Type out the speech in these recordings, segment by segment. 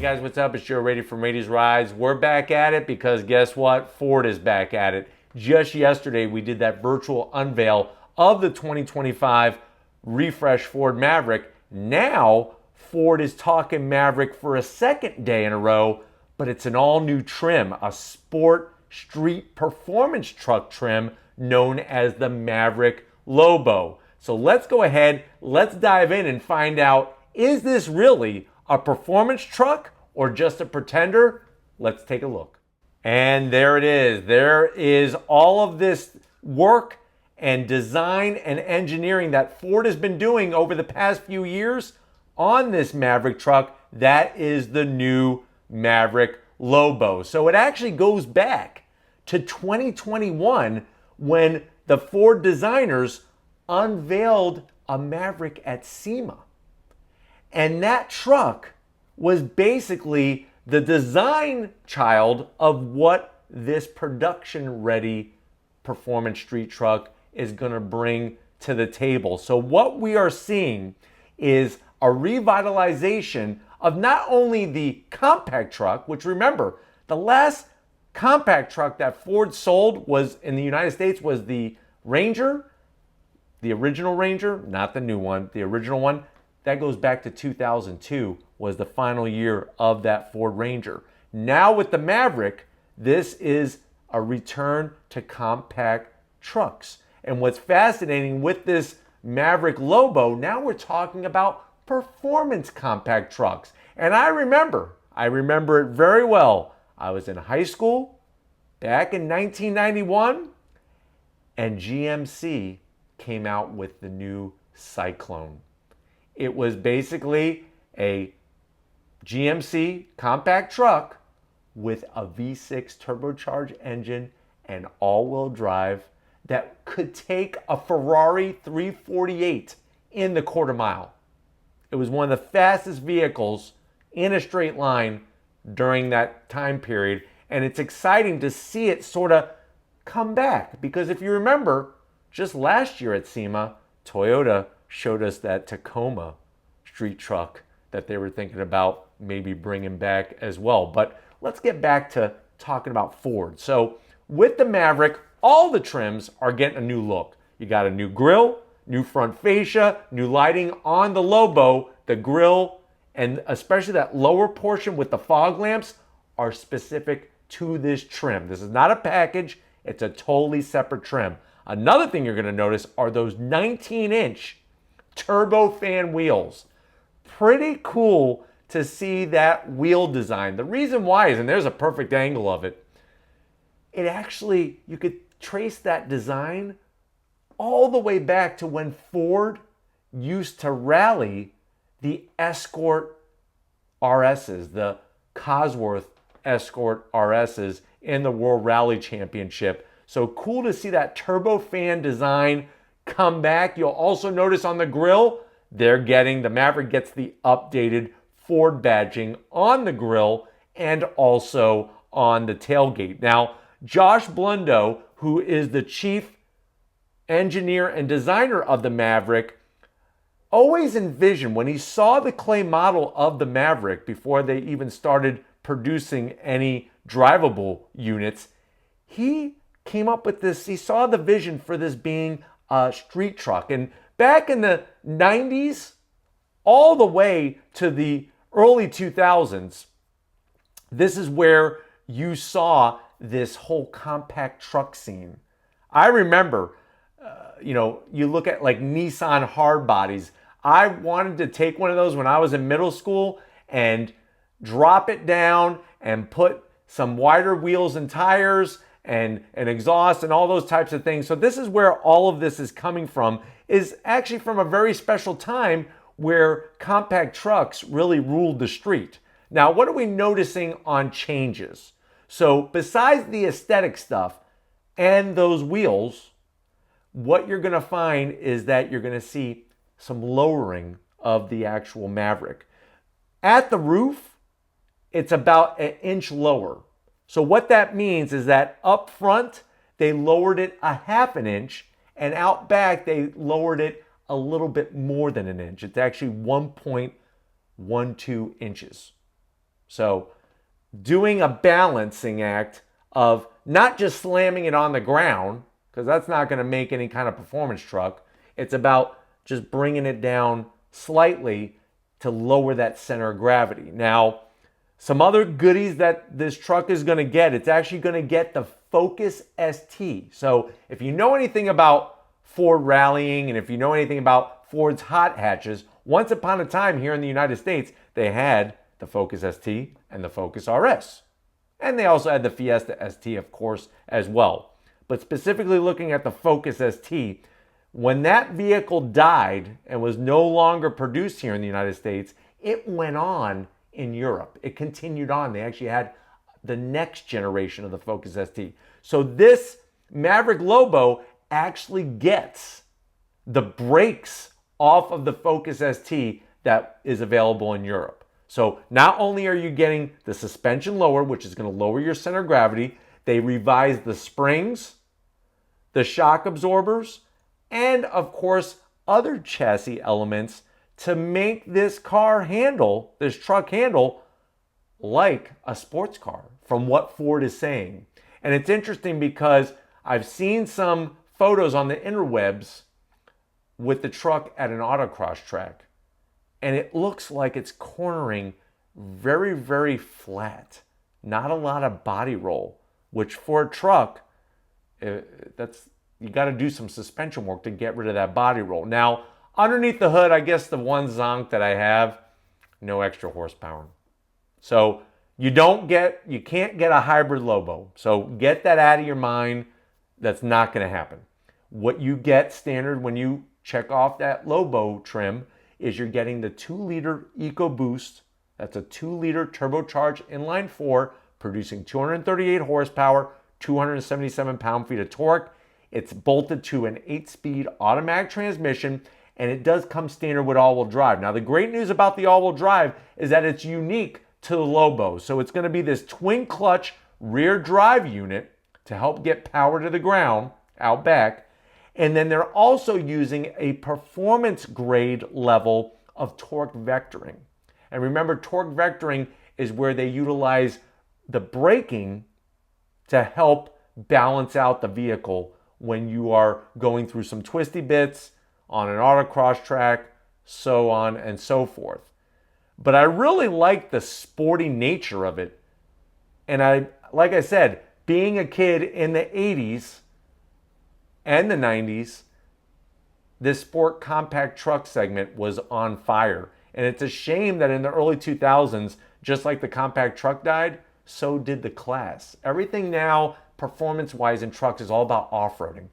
guys, what's up? It's Joe Raiti from Raiti's Rides. We're back at it because guess what? Ford is back at it. Just yesterday, we did that virtual unveil of the 2025 refresh Ford Maverick. Now, Ford is talking Maverick for a second day in a row, but it's an all-new trim, a sport street performance truck trim known as the Maverick Lobo. So let's go ahead, let's dive in and find out, is this really a performance truck or just a pretender? Let's take a look. And there it is. There is all of this work and design and engineering that Ford has been doing over the past few years on this Maverick truck. That is the new Maverick Lobo. So it actually goes back to 2021 when the Ford designers unveiled a Maverick at SEMA. And that truck was basically the design child of what this production-ready performance street truck is going to bring to the table. So what we are seeing is a revitalization of not only the compact truck, which remember, the last compact truck that Ford sold was in the United States was the Ranger, the original Ranger, not the new one, the original one. That goes back to 2002, was the final year of that Ford Ranger. Now with the Maverick, this is a return to compact trucks. And what's fascinating with this Maverick Lobo, now we're talking about performance compact trucks. And I remember it very well. I was in high school back in 1991, and GMC came out with the new Cyclone. It was basically a GMC compact truck with a V6 turbocharged engine and all-wheel drive that could take a Ferrari 348 in the quarter mile. It was one of the fastest vehicles in a straight line during that time period, and it's exciting to see it sort of come back because if you remember, just last year at SEMA, Toyota showed us that Tacoma street truck that they were thinking about maybe bringing back as well. But let's get back to talking about Ford. So with the Maverick, all the trims are getting a new look. You got a new grille, new front fascia, new lighting on the Lobo. The grille and especially that lower portion with the fog lamps are specific to this trim. This is not a package. It's a totally separate trim. Another thing you're going to notice are those 19-inch turbofan wheels. Pretty cool to see that wheel design. The reason why is, and there's a perfect angle of it, it actually, you could trace that design all the way back to when Ford used to rally the Escort RSs, the Cosworth Escort RSs in the World Rally Championship. So cool to see that turbofan design come back. You'll also notice on the grille, the Maverick gets the updated Ford badging on the grille and also on the tailgate. Now, Josh Blundo, who is the chief engineer and designer of the Maverick, always envisioned when he saw the clay model of the Maverick before they even started producing any drivable units, he came up with this. He saw the vision for this being a street truck. And back in the 90s, all the way to the early 2000s, this is where you saw this whole compact truck scene. I remember, you look at like Nissan hard bodies. I wanted to take one of those when I was in middle school and drop it down and put some wider wheels and tires and an exhaust and all those types of things. So this is where all of this is coming from, is actually from a very special time where compact trucks really ruled the street. Now, what are we noticing on changes? So besides the aesthetic stuff and those wheels, what you're gonna find is that you're gonna see some lowering of the actual Maverick. At the roof, it's about an inch lower. So what that means is that up front, they lowered it a half an inch, and out back, they lowered it a little bit more than an inch. It's actually 1.12 inches. So doing a balancing act of not just slamming it on the ground, because that's not going to make any kind of performance truck. It's about just bringing it down slightly to lower that center of gravity. Now, some other goodies that this truck is going to get, it's actually going to get the Focus ST. So if you know anything about Ford rallying, and if you know anything about Ford's hot hatches, once upon a time here in the United States, they had the Focus ST and the Focus RS. And they also had the Fiesta ST, of course, as well. But specifically looking at the Focus ST, when that vehicle died and was no longer produced here in the United States, it went on in Europe. It continued on. They actually had the next generation of the Focus ST. So this Maverick Lobo actually gets the brakes off of the Focus ST that is available in Europe. So not only are you getting the suspension lower, which is going to lower your center of gravity, they revised the springs, the shock absorbers, and of course other chassis elements to make this car handle, this truck handle, like a sports car, from what Ford is saying. And it's interesting because I've seen some photos on the interwebs with the truck at an autocross track, and it looks like it's cornering very, very flat. Not a lot of body roll, which for a truck, you got to do some suspension work to get rid of that body roll. Now, underneath the hood, I guess the one zonk that I have, no extra horsepower. So you can't get a hybrid Lobo. So get that out of your mind. That's not going to happen. What you get standard when you check off that Lobo trim is you're getting the 2-liter EcoBoost. That's a 2-liter turbocharged inline 4, producing 238 horsepower, 277 pound-feet of torque. It's bolted to an 8-speed automatic transmission, and it does come standard with all-wheel drive. Now, the great news about the all-wheel drive is that it's unique to the Lobo. So it's going to be this twin-clutch rear drive unit to help get power to the ground out back. And then they're also using a performance grade level of torque vectoring. And remember, torque vectoring is where they utilize the braking to help balance out the vehicle when you are going through some twisty bits on an autocross track, so on and so forth. But I really like the sporty nature of it. And like I said, being a kid in the 80s and the 90s, this sport compact truck segment was on fire. And it's a shame that in the early 2000s, just like the compact truck died, so did the class. Everything now, performance-wise in trucks, is all about off-roading.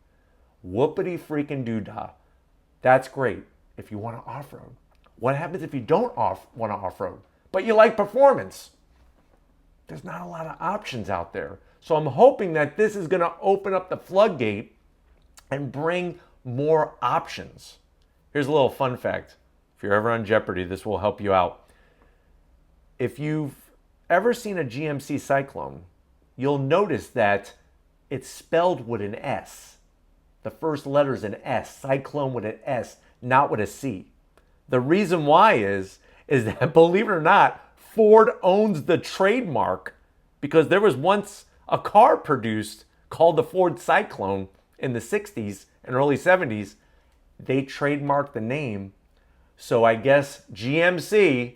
Whoopity freaking doodah. That's great if you want to off-road. What happens if you don't want to off-road, but you like performance? There's not a lot of options out there. So I'm hoping that this is going to open up the floodgate and bring more options. Here's a little fun fact. If you're ever on Jeopardy, this will help you out. If you've ever seen a GMC Cyclone, you'll notice that it's spelled with an S. The first letter is an S, Cyclone with an S, not with a C. The reason why is that, believe it or not, Ford owns the trademark, because there was once a car produced called the Ford Cyclone in the 60s and early 70s. They trademarked the name. So I guess GMC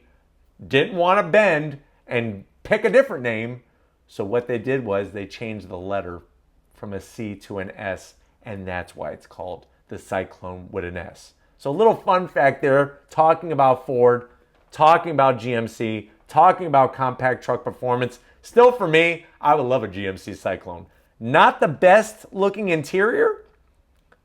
didn't want to bend and pick a different name. So what they did was they changed the letter from a C to an S, and that's why it's called the Cyclone with an S. So a little fun fact there, talking about Ford, talking about GMC, talking about compact truck performance. Still, for me, I would love a GMC Cyclone. Not the best looking interior,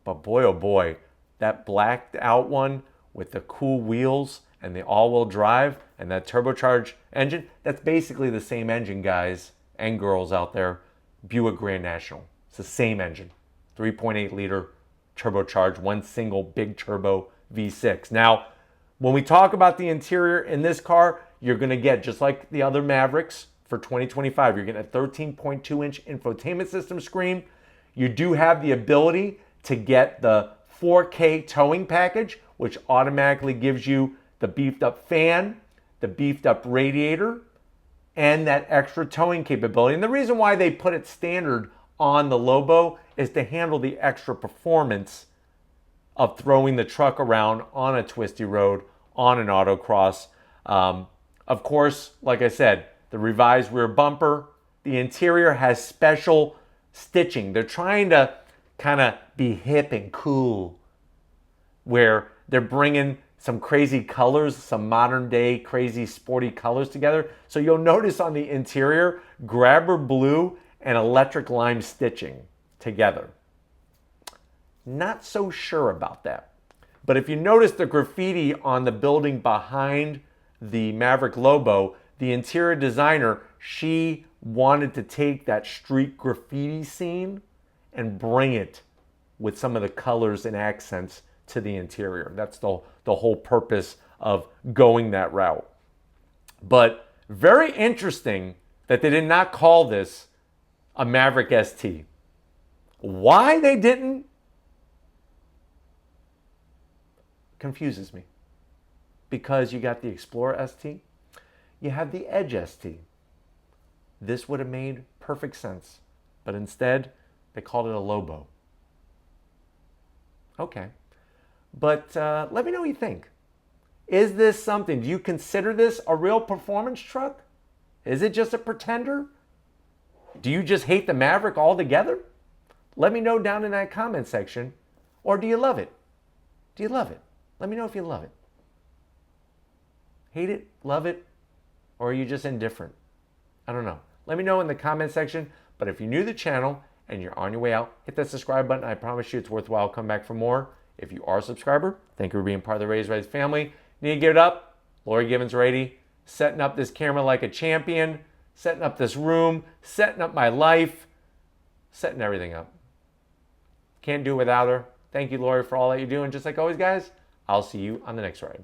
but boy, oh boy, that blacked out one with the cool wheels and the all-wheel drive and that turbocharged engine, that's basically the same engine, guys and girls out there, Buick Grand National. It's the same engine, 3.8 liter turbocharged, one single big turbo V6. Now, when we talk about the interior in this car, you're going to get, just like the other Mavericks for 2025, you're getting a 13.2-inch infotainment system screen. You do have the ability to get the 4K towing package, which automatically gives you the beefed up fan, the beefed up radiator, and that extra towing capability. And the reason why they put it standard on the Lobo is to handle the extra performance of throwing the truck around on a twisty road, on an autocross. Of course, like I said, the revised rear bumper, the interior has special stitching. They're trying to kind of be hip and cool, where they're bringing some crazy colors, some modern day crazy sporty colors together. So you'll notice on the interior, grabber blue and electric lime stitching together. Not so sure about that. But if you notice the graffiti on the building behind the Maverick Lobo, the interior designer, she wanted to take that street graffiti scene and bring it with some of the colors and accents to the interior. That's the whole purpose of going that route. But very interesting that they did not call this a Maverick ST. Why they didn't confuses me. Because you got the Explorer ST, you have the Edge ST. This would have made perfect sense. But instead, they called it a Lobo. Okay. But let me know what you think. Is this something? Do you consider this a real performance truck? Is it just a pretender? Do you just hate the Maverick altogether? Let me know down in that comment section. Or do you love it? Do you love it? Let me know if you love it. Hate it? Love it? Or are you just indifferent? I don't know. Let me know in the comment section. But if you're new to the channel and you're on your way out, hit that subscribe button. I promise you it's worthwhile. Come back for more. If you are a subscriber, thank you for being part of the Raised Rights family. Need to give it up. Lori Givens Raiti, setting up this camera like a champion, setting up this room, setting up my life, setting everything up. Can't do it without her. Thank you, Lori, for all that you do. And just like always, guys, I'll see you on the next ride.